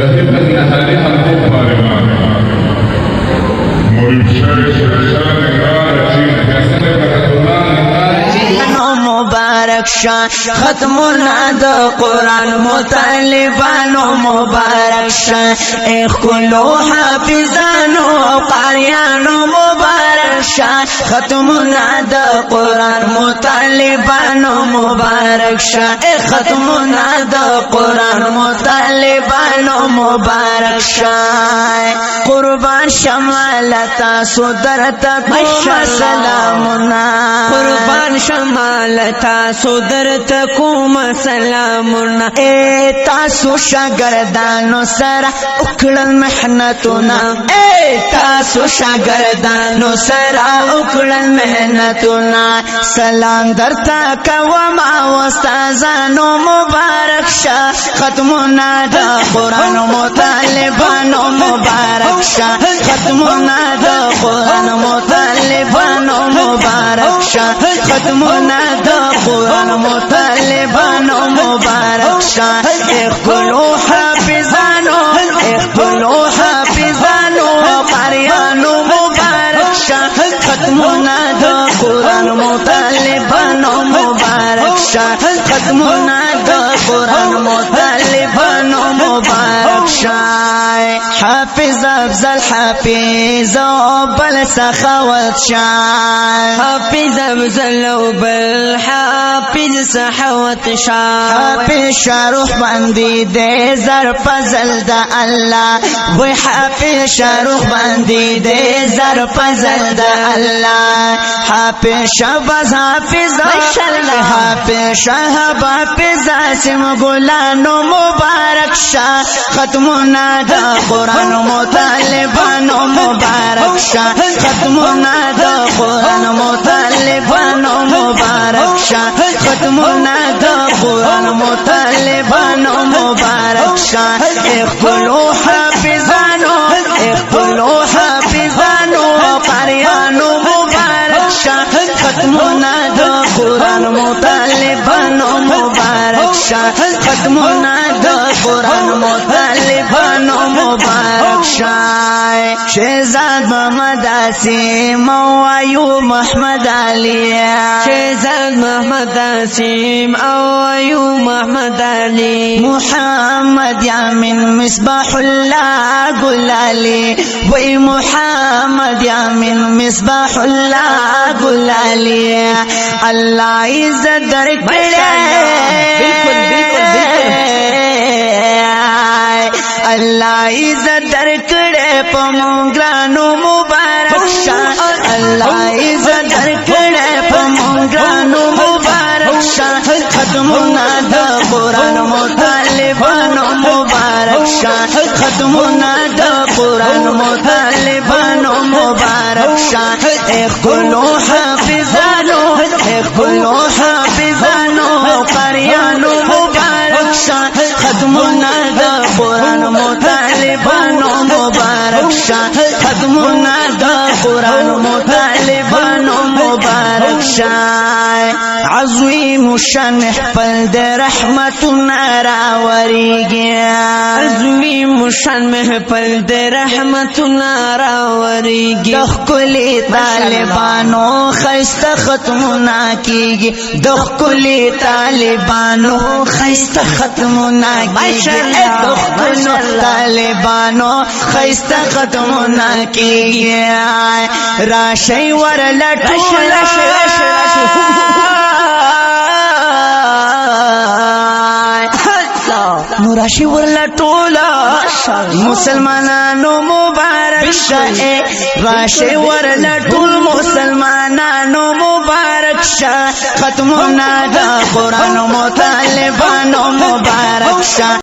يجب أن هذه المباركة مبارک شاه ختمنا د قرآن مطالبانو مبارک شاه اخلو حافظانو قاریانو مبارک شاه ختمنا د قرآن مطالبانو مبارک شاه ختمنا د قرآن مطالبانو مبارک شاه قربان شمالتا صدرتا کوم سلامنا قربان شمالتا صدرتا کوم سلامنا اے تاسو شاگردانو سره وکړل محنتونه اے تاسو شاگردانو سره وکړل محنتونه سلام درتا کوما استادانو مبارک شه ختمنا د قرآن مطالبانو مبارک شه ختمنا د قرآن مطالبانو مبارک شه ختمنا د قرآن مطالبانو مبارک شه اخلو حافظانو اخلو حافظانو قاریانو مبارک شه ختمنا د قرآن مطالبانو مبارک شه ختمنا د قرآن مطالبانو مبارک شه حافظ افضل حافظ بل سخاوت شاه حافظ افضل بل حافظ سخاوت شاه حافظ شاروخ باندې دې زر فضل د الله وای حافظ شاروخ باندې دې زر فضل د الله حافظ شهباز حافظ حافظ شهاب حافظ سم ګلانو مبارک شاه ختمنا د قرآن مطالبانو مبارک شاه ختمنا د قرآن مطالبانو مبارک شاه ختمنا د قرآن مطالبانو مبارک شاه اخلو حافظانو اخلو حافظانو قاریانو مبارک شاه ختمنا د قرآن مطالبانو مبارک شاه ختمنا د قرآن مطالبانو مبارک شاه شهزاد محمد عاصم او ایوب محمد علی شهزاد محمد عاصم او ایوب محمد علی محمد یامین مصباح الله گلالی وی محمد یامین مصباح الله گلالی الله عزت درکړه الله عزت درکړه په مونږ ګرانو مبارک شه الله عزت درکړه په مونږ ګرانو مبارک شه ختمنا د قرآن مطالبانو مبارک شه ختمنا د قرآن مطالبانو مبارک شه اخلو حافظانو اخلو حافظانو قاریانو مبارک شه ختمنا د قرآن مطالبانو مبارک شه ختمنا د قرآن مطالبانو مبارک شه عظیم شان خپل د رحمتنا راوریږي عظیم شان خپل د رحمتنا راوریږي د خپل طالبانو خسته ختمنا کیږي د خپل طالبانو خسته ختمنا کیږي د خپل طالبانو خسته ختمنا کیږي راشي ورلټول راشي ورلټولا مسلمانانو مبارک شه راشي ورلټول مسلمانانو مبارک شه ختمنا د قرآن مطالبانو مبارک شه